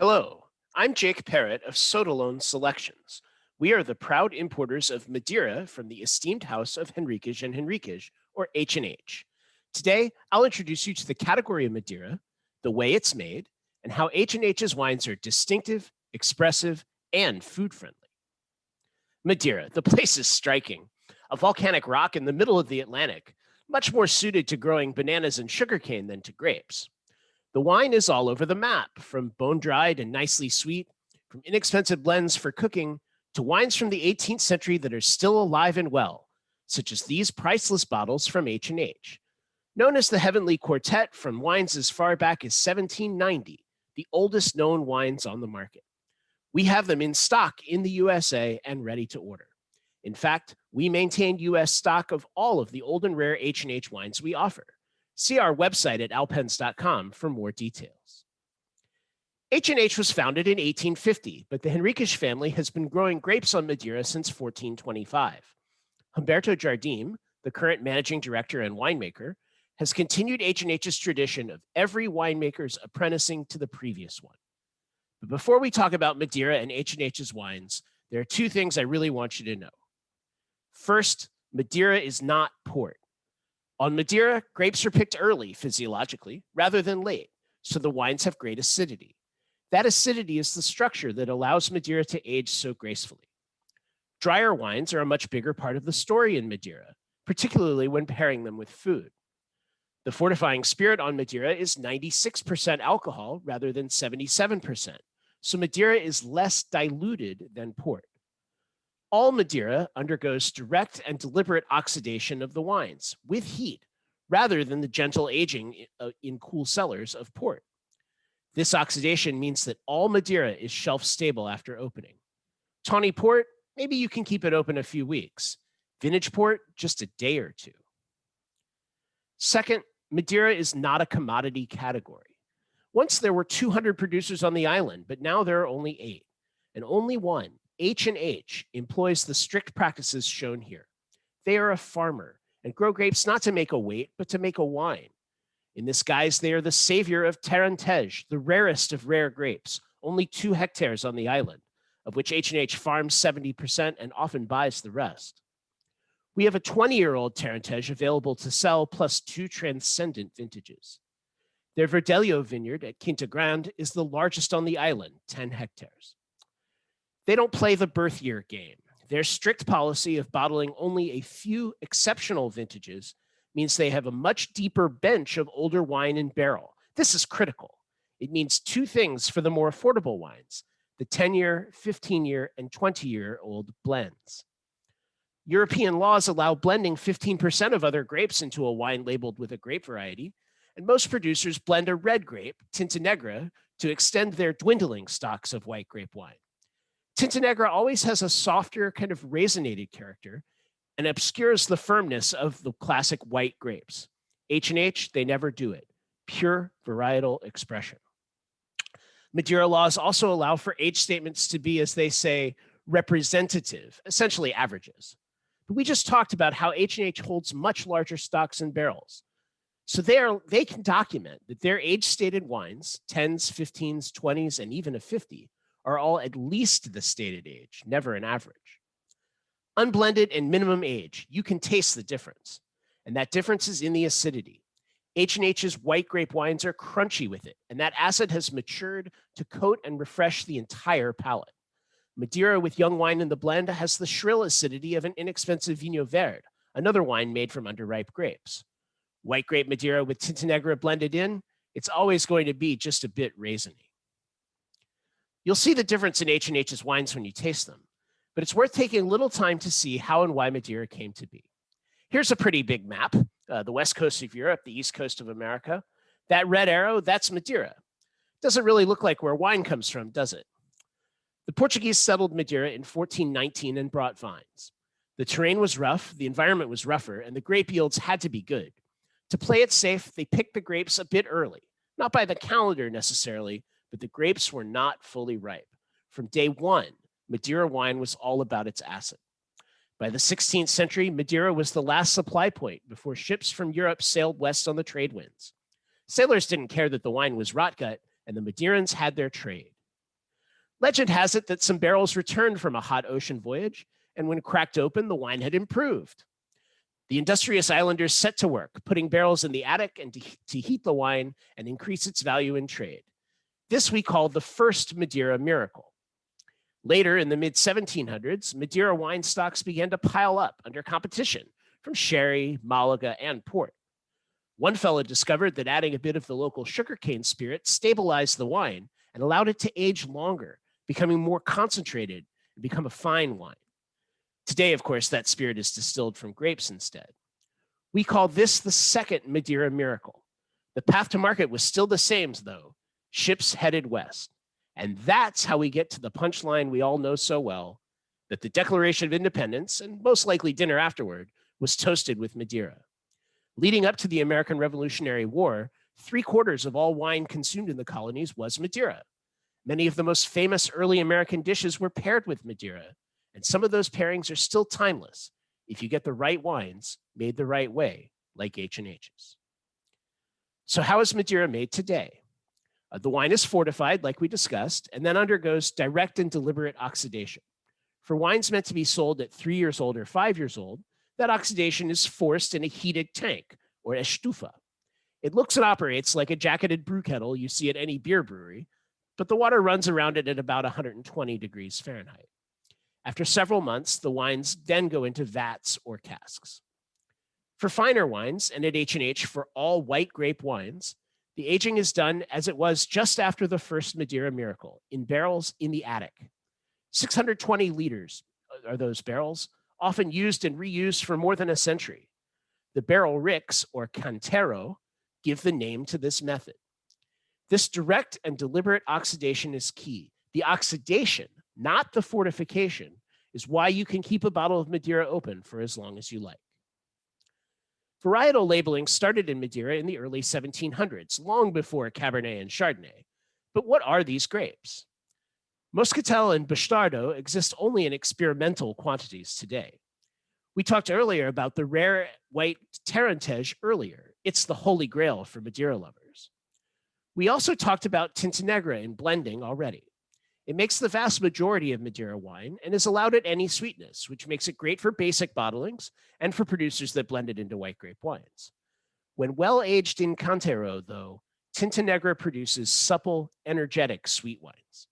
Hello, I'm Jake Parrott of Sodalone Selections. We are the proud importers of Madeira from the esteemed house of Henriques Henriques, or H&H. Today, I'll introduce you to the category of Madeira, the way it's made, and how H&H's wines are distinctive, expressive, and food-friendly. Madeira, the place is striking. A volcanic rock in the middle of the Atlantic, much more suited to growing bananas and sugarcane than to grapes. The wine is all over the map, from bone-dried and nicely sweet, from inexpensive blends for cooking, to wines from the 18th century that are still alive and well, such as these priceless bottles from H&H. Known as the Heavenly Quartet from wines as far back as 1790, the oldest known wines on the market. We have them in stock in the USA and ready to order. In fact, we maintain US stock of all of the old and rare H&H wines we offer. See our website at alpens.com for more details. H&H was founded in 1850, but the Henriques family has been growing grapes on Madeira since 1425. Humberto Jardim, the current managing director and winemaker, has continued H&H's tradition of every winemaker's apprenticing to the previous one. But before we talk about Madeira and H&H's wines, there are two things I really want you to know. First, Madeira is not port. On Madeira, grapes are picked early, physiologically, rather than late, so the wines have great acidity. That acidity is the structure that allows Madeira to age so gracefully. Drier wines are a much bigger part of the story in Madeira, particularly when pairing them with food. The fortifying spirit on Madeira is 96% alcohol rather than 77%, so Madeira is less diluted than port. All Madeira undergoes direct and deliberate oxidation of the wines with heat, rather than the gentle aging in cool cellars of port. This oxidation means that all Madeira is shelf stable after opening. Tawny port, maybe you can keep it open a few weeks. Vintage port, just a day or two. Second, Madeira is not a commodity category. Once there were 200 producers on the island, but now there are only 8, and only one, H&H, employs the strict practices shown here. They are a farmer and grow grapes not to make a weight, but to make a wine. In this guise, they are the savior of Tintenegra, the rarest of rare grapes, only 2 hectares on the island, of which H&H farms 70% and often buys the rest. We have a 20-year-old Tintenegra available to sell, plus 2 transcendent vintages. Their Verdelho vineyard at Quinta Grande is the largest on the island, 10 hectares. They don't play the birth year game. Their strict policy of bottling only a few exceptional vintages means they have a much deeper bench of older wine in barrel. This is critical. It means 2 things for the more affordable wines, the 10-year, 15-year, and 20-year-old blends. European laws allow blending 15% of other grapes into a wine labeled with a grape variety, and most producers blend a red grape, Tintenegra, to extend their dwindling stocks of white grape wine. Tintenegra always has a softer, kind of raisinated character and obscures the firmness of the classic white grapes. H&H, they never do it. Pure varietal expression. Madeira laws also allow for age statements to be, as they say, representative, essentially averages. But we just talked about how H&H holds much larger stocks and barrels. So they can document that their age-stated wines, 10s, 15s, 20s, and even a 50, are all at least the stated age, never an average. Unblended and minimum age, you can taste the difference. And that difference is in the acidity. H&H's white grape wines are crunchy with it, and that acid has matured to coat and refresh the entire palate. Madeira with young wine in the blend has the shrill acidity of an inexpensive Vinho Verde, another wine made from underripe grapes. White grape Madeira with Tintenegra blended in, it's always going to be just a bit raisiny. You'll see the difference in H&H's wines when you taste them, but it's worth taking a little time to see how and why Madeira came to be. Here's a pretty big map, the west coast of Europe, the east coast of America. That red arrow, that's Madeira. Doesn't really look like where wine comes from, does it? The Portuguese settled Madeira in 1419 and brought vines. The terrain was rough, the environment was rougher, and the grape yields had to be good. To play it safe, they picked the grapes a bit early, not by the calendar necessarily, but the grapes were not fully ripe. From day one, Madeira wine was all about its acid. By the 16th century, Madeira was the last supply point before ships from Europe sailed west on the trade winds. Sailors didn't care that the wine was rot gut, and the Madeirans had their trade. Legend has it that some barrels returned from a hot ocean voyage, and when cracked open, the wine had improved. The industrious islanders set to work, putting barrels in the attic and to heat the wine and increase its value in trade. This we call the first Madeira miracle. Later, in the mid-1700s, Madeira wine stocks began to pile up under competition from sherry, Malaga, and port. One fellow discovered that adding a bit of the local sugarcane spirit stabilized the wine and allowed it to age longer, becoming more concentrated and become a fine wine. Today, of course, that spirit is distilled from grapes instead. We call this the second Madeira miracle. The path to market was still the same, though. Ships headed west. And that's how we get to the punchline we all know so well, that the Declaration of Independence, and most likely dinner afterward, was toasted with Madeira. Leading up to the American Revolutionary War, 3/4 of all wine consumed in the colonies was Madeira. Many of the most famous early American dishes were paired with Madeira, and some of those pairings are still timeless if you get the right wines made the right way, like H&H's. So how is Madeira made today? The wine is fortified, like we discussed, and then undergoes direct and deliberate oxidation. For wines meant to be sold at 3 years old or 5 years old, that oxidation is forced in a heated tank, or estufa. It looks and operates like a jacketed brew kettle you see at any beer brewery, but the water runs around it at about 120 degrees Fahrenheit. After several months, the wines then go into vats or casks. For finer wines, and at H&H for all white grape wines, the aging is done as it was just after the first Madeira miracle, in barrels in the attic. 620 liters are those barrels, often used and reused for more than a century. The barrel ricks, or cantero, give the name to this method. This direct and deliberate oxidation is key. The oxidation, not the fortification, is why you can keep a bottle of Madeira open for as long as you like. Varietal labeling started in Madeira in the early 1700s, long before Cabernet and Chardonnay. But what are these grapes? Moscatel and Bastardo exist only in experimental quantities today. We talked earlier about the rare white Tarentej earlier. It's the holy grail for Madeira lovers. We also talked about Tintenegra in blending already. It makes the vast majority of Madeira wine and is allowed at any sweetness, which makes it great for basic bottlings and for producers that blend it into white grape wines. When well aged in Cantero, though, Tintenegra produces supple, energetic sweet wines.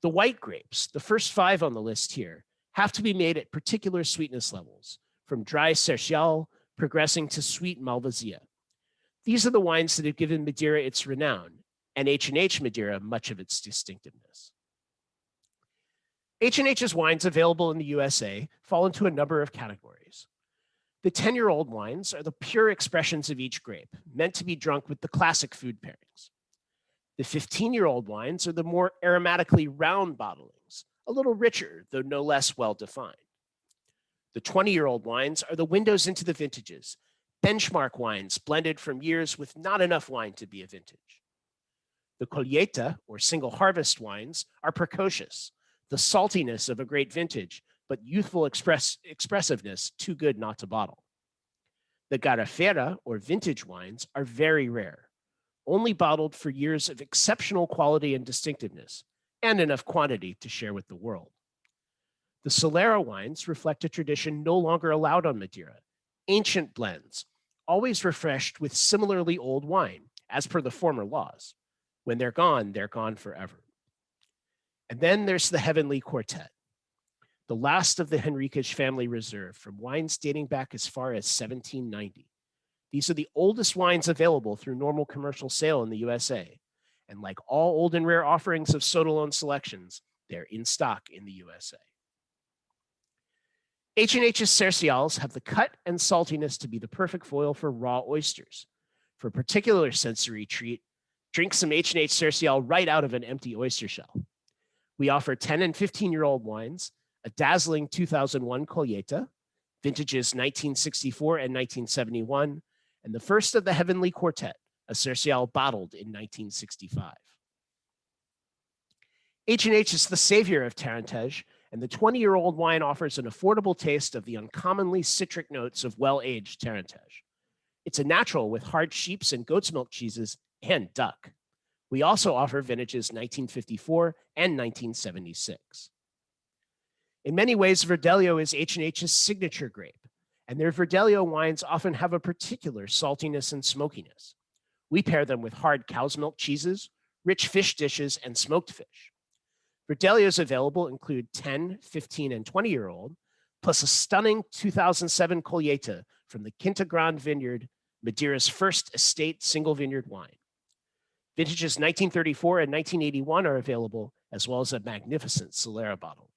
The white grapes, the first 5 on the list here, have to be made at particular sweetness levels, from dry Sercial progressing to sweet Malvasia. These are the wines that have given Madeira its renown, and H&H Madeira much of its distinctiveness. H&H's wines available in the USA fall into a number of categories. The 10-year-old wines are the pure expressions of each grape, meant to be drunk with the classic food pairings. The 15-year-old wines are the more aromatically round bottlings, a little richer, though no less well-defined. The 20-year-old wines are the windows into the vintages, benchmark wines blended from years with not enough wine to be a vintage. The colheita, or single harvest wines, are precocious, the saltiness of a great vintage, but youthful expressiveness too good not to bottle. The garrafeira, or vintage wines, are very rare, only bottled for years of exceptional quality and distinctiveness, and enough quantity to share with the world. The Solera wines reflect a tradition no longer allowed on Madeira, ancient blends, always refreshed with similarly old wine, as per the former laws. When they're gone forever. And then there's the Heavenly Quartet, the last of the Henriques family reserve, from wines dating back as far as 1790. These are the oldest wines available through normal commercial sale in the USA. And like all old and rare offerings of Sotalone selections, they're in stock in the USA. H&H's Sercials have the cut and saltiness to be the perfect foil for raw oysters. For a particular sensory treat, drink some H&H Sercial right out of an empty oyster shell. We offer 10 and 15-year-old wines, a dazzling 2001 colheita, vintages 1964 and 1971, and the first of the Heavenly Quartet, a Sercial bottled in 1965. H&H is the savior of Tarentej, and the 20-year-old wine offers an affordable taste of the uncommonly citric notes of well-aged Tarentej. It's a natural with hard sheep's and goat's milk cheeses and duck. We also offer vintages 1954 and 1976. In many ways, Verdelho is H&H's signature grape, and their Verdelho wines often have a particular saltiness and smokiness. We pair them with hard cow's milk cheeses, rich fish dishes, and smoked fish. Verdelhos available include 10, 15, and 20-year-old, plus a stunning 2007 Colheita from the Quinta Grande Vineyard, Madeira's first estate single vineyard wine. Vintages 1934 and 1981 are available, as well as a magnificent Solera bottle.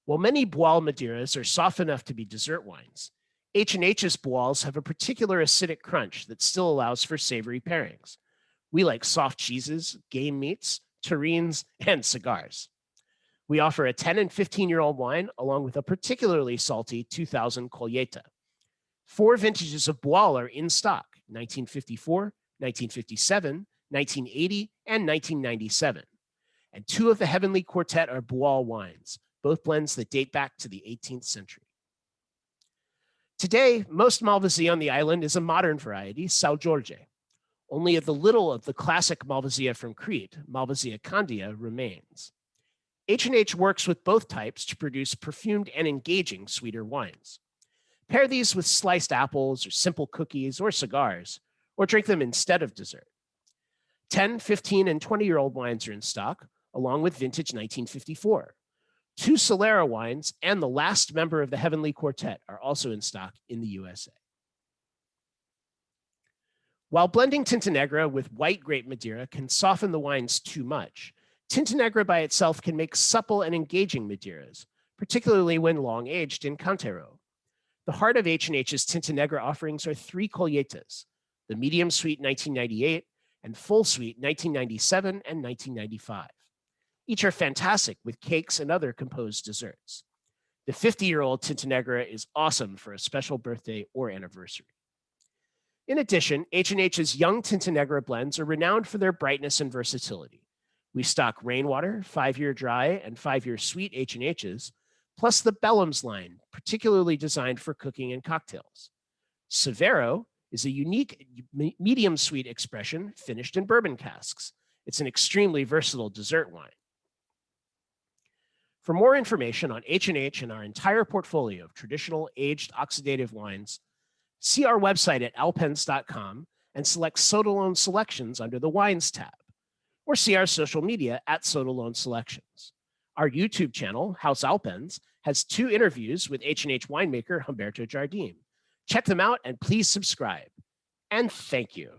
While many Boal Madeiras are soft enough to be dessert wines, H&H's Boals have a particular acidic crunch that still allows for savory pairings. We like soft cheeses, game meats, terrines, and cigars. We offer a 10 and 15-year-old wine along with a particularly salty 2000 Colheita. 4 vintages of Boal are in stock: 1954, 1957, 1980, and 1997. And 2 of the Heavenly Quartet are Boal wines, both blends that date back to the 18th century. Today, most Malvasia on the island is a modern variety, São Jorge. Only the little of the classic Malvasia from Crete, Malvasia Candia, remains. H&H works with both types to produce perfumed and engaging sweeter wines. Pair these with sliced apples or simple cookies or cigars, or drink them instead of dessert. 10, 15, and 20-year-old wines are in stock, along with vintage 1954. 2 Solera wines and the last member of the Heavenly Quartet are also in stock in the USA. While blending Tintenegra with white grape Madeira can soften the wines too much, Tintenegra by itself can make supple and engaging Madeiras, particularly when long aged in Cantero. The heart of H&H's Tintenegra offerings are 3 Colheitas, the medium sweet 1998 and full sweet 1997 and 1995. Each are fantastic with cakes and other composed desserts. The 50-year-old Tintenegra is awesome for a special birthday or anniversary. In addition, H&H's young Tintenegra blends are renowned for their brightness and versatility. We stock Rainwater, 5-year dry, and 5-year sweet H&H's, plus the Bellums line, particularly designed for cooking and cocktails. Severo is a unique medium sweet expression finished in bourbon casks. It's an extremely versatile dessert wine. For more information on H&H and our entire portfolio of traditional aged oxidative wines, see our website at alpens.com and select Sodalone Selections under the Wines tab, or see our social media at Sodalone Selections. Our YouTube channel, House Alpens, has 2 interviews with H&H winemaker Humberto Jardim. Check them out and please subscribe. And thank you.